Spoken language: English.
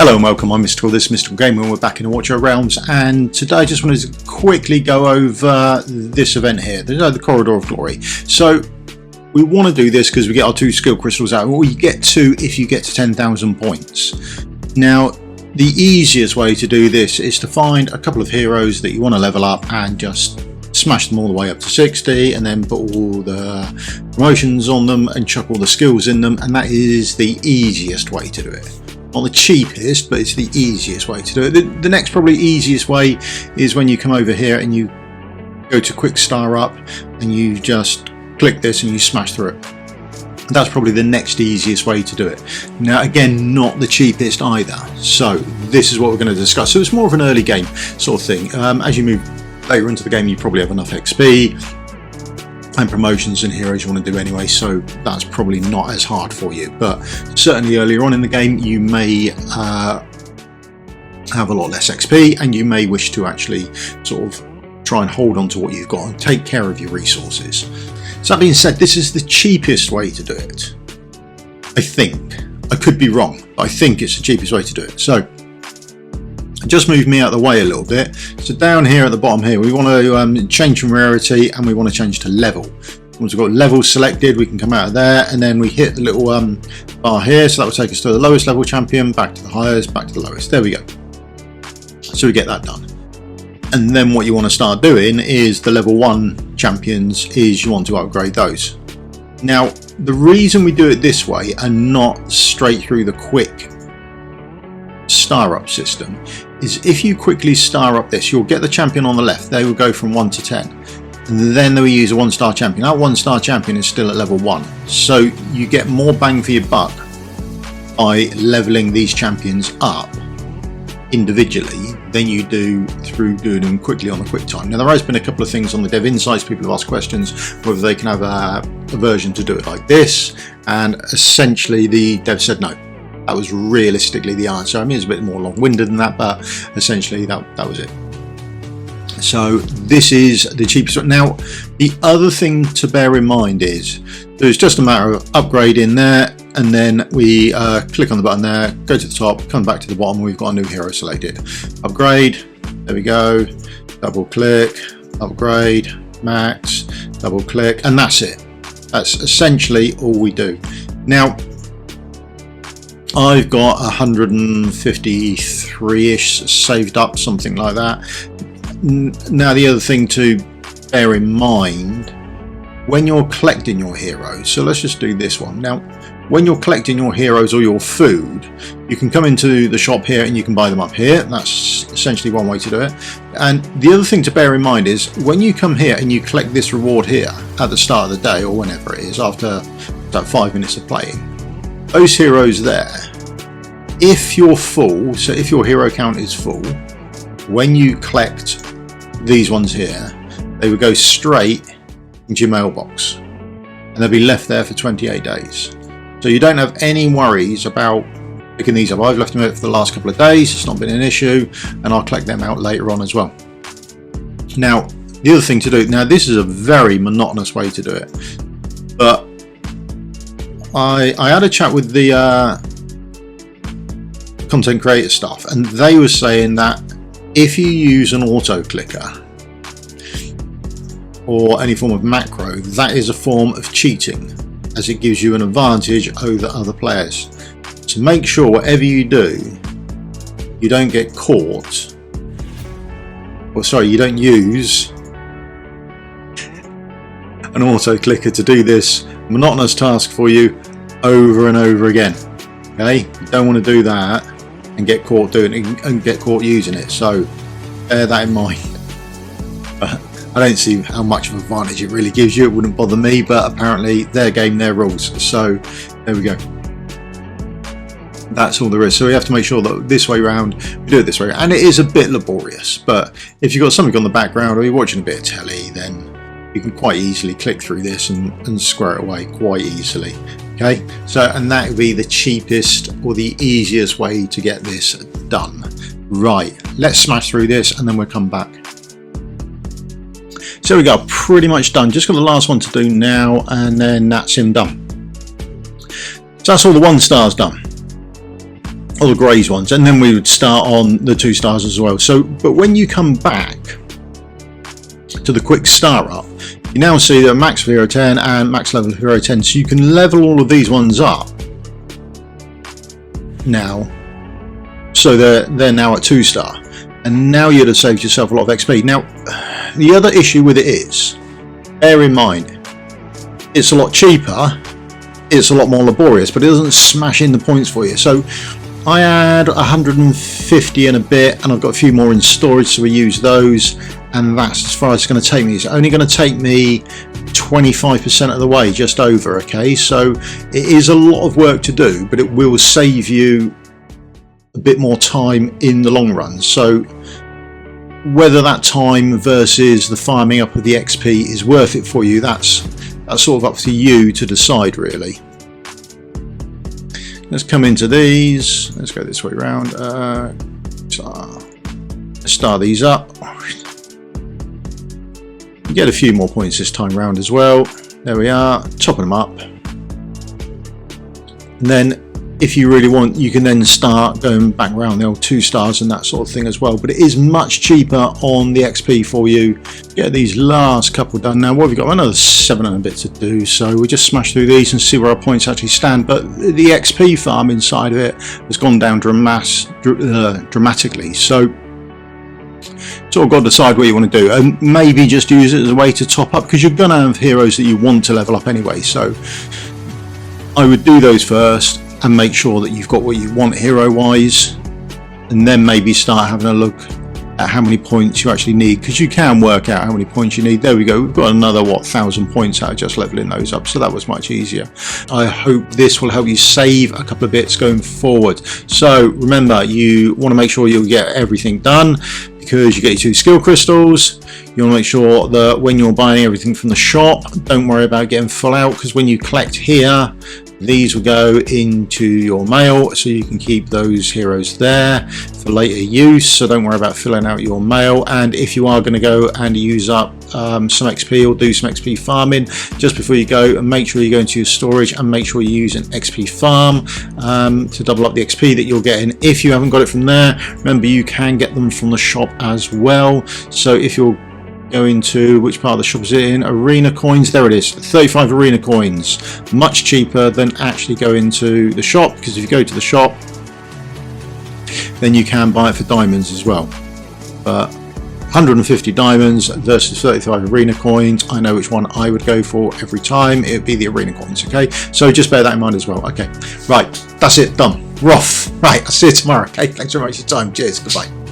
Hello and welcome, I'm Mystical, this is Mystical Gamer and we're back in the Watcher Realms, and today I just wanted to quickly go over this event here, the Corridor of Glory. So we want to do this because we get our 2 skill crystals out, or you get 2 if you get to 10,000 points. Now the easiest way to do this is to find a couple of heroes that you want to level up and just smash them all the way up to 60 and then put all the promotions on them and chuck all the skills in them, and that is the easiest way to do it. Not the cheapest, but it's the easiest way to do it. The next probably easiest way is when you come over here and you go to quick star up and you just click this and you smash through it. That's probably the next easiest way to do it. Now again, not the cheapest either. So this is what we're going to discuss. So it's more of an early game sort of thing. As you move later into the game, you probably have enough XP and promotions and heroes you want to do anyway, so that's probably not as hard for you. But certainly earlier on in the game you may have a lot less XP and you may wish to actually sort of try and hold on to what you've got and take care of your resources. So that being said, this is the cheapest way to do it. I think. I could be wrong, but I think it's the cheapest way to do it. So just move me out of the way a little bit. So down here at the bottom here, we want to change from rarity and we want to change to level. Once we've got level selected, we can come out of there and then we hit the little bar here. So that will take us to the lowest level champion, back to the highest, back to the lowest. There we go. So we get that done. And then what you want to start doing is the level 1 champions is you want to upgrade those. Now, the reason we do it this way and not straight through the quick star up system is if you quickly star up this, you'll get the champion on the left. They will go from 1 to 10 and then they will use a 1-star champion. That 1-star champion is still at level 1, so you get more bang for your buck by leveling these champions up individually than you do through doing them quickly on the quick time. Now there has been a couple of things on the dev insights, people have asked questions whether they can have a version to do it like this, and essentially the dev said no. That was realistically the answer. I mean, it's a bit more long-winded than that, but essentially that was it. So this is the cheapest one. Now, the other thing to bear in mind is there's just a matter of upgrading there, and then we click on the button there, go to the top, come back to the bottom, we've got a new hero selected. Upgrade, there we go, double click, upgrade, max, double click, and that's it. That's essentially all we do. Now, I've got 153-ish saved up, something like that. Now the other thing to bear in mind when you're collecting your heroes, so let's just do this one. Now when you're collecting your heroes or your food, you can come into the shop here and you can buy them up here. That's essentially one way to do it. And the other thing to bear in mind is when you come here and you collect this reward here at the start of the day or whenever it is, after about 5 minutes of playing, those heroes there, if you're full, so if your hero count is full, when you collect these ones here, they will go straight into your mailbox and they'll be left there for 28 days. So you don't have any worries about picking these up. I've left them out for the last couple of days, it's not been an issue, and I'll collect them out later on as well. Now the other thing to do, now this is a very monotonous way to do it, but I had a chat with the content creator stuff, and they were saying that if you use an auto clicker or any form of macro, that is a form of cheating, as it gives you an advantage over other players. So make sure whatever you do, you don't get caught, or sorry, you don't use an auto clicker to do this monotonous task for you over and over again. Okay, you don't want to do that and get caught doing it and get caught using it, so bear that in mind. I don't see how much of an advantage it really gives you. It wouldn't bother me, but apparently their game, their rules, so there we go. That's all there is. So we have to make sure that this way around we do it this way, and it is a bit laborious, but if you've got something on the background or you're watching a bit of telly, then you can quite easily click through this and square it away quite easily. Okay, so and that would be the cheapest or the easiest way to get this done. Right, let's smash through this and then we'll come back. So we go, pretty much done. Just got the last one to do now, and then that's him done. So that's all the 1 stars done. or the greys ones, and then we would start on the 2 stars as well. So, but when you come back to the quick star up, you now see that max of hero 10 and max level of hero 10, so you can level all of these ones up now, so they're now at 2 star, and now you'd have saved yourself a lot of XP. Now the other issue with it is, bear in mind, it's a lot cheaper, it's a lot more laborious, but it doesn't smash in the points for you. So I had 150 and a bit, and I've got a few more in storage, so we use those, and that's as far as it's going to take me. It's only going to take me 25% of the way, just over. Okay, so it is a lot of work to do, but it will save you a bit more time in the long run. So whether that time versus the farming up of the XP is worth it for you, that's sort of up to you to decide, really. Let's come into these. Let's go this way around. Star these up. Get a few more points this time round as well. There we are, topping them up. And then if you really want, you can then start going back around the old 2 stars and that sort of thing as well. But it is much cheaper on the XP for you. Get these last couple done. Now what have we got? Another 7 and a bit to do, so we just smash through these and see where our points actually stand. But the XP farm inside of it has gone down dramatically, so sort of got to decide what you want to do, and maybe just use it as a way to top up, because you're going to have heroes that you want to level up anyway. So I would do those first and make sure that you've got what you want hero wise, and then maybe start having a look at how many points you actually need, because you can work out how many points you need. There we go, we've got another 1,000 points out of just leveling those up, so that was much easier. I hope this will help you save a couple of bits going forward. So remember, you want to make sure you'll get everything done, because you get your 2 skill crystals. You want to make sure that when you're buying everything from the shop, don't worry about getting full out, because when you collect here, these will go into your mail, so you can keep those heroes there for later use. So don't worry about filling out your mail. And if you are going to go and use up some XP or do some XP farming, just before you go, and make sure you go into your storage and make sure you use an XP farm to double up the XP that you're getting. If you haven't got it from there, remember you can get them from the shop as well. So if you're going to, which part of the shop is it in? Arena coins, there it is, 35 arena coins, much cheaper than actually going to the shop, because if you go to the shop then you can buy it for diamonds as well. But 150 diamonds versus 35 arena coins, I know which one I would go for every time. It would be the arena coins. Okay, so just bear that in mind as well. Okay, right, that's it, done, we're off. Right, I'll see you tomorrow. Okay, thanks very much for your time. Cheers, goodbye.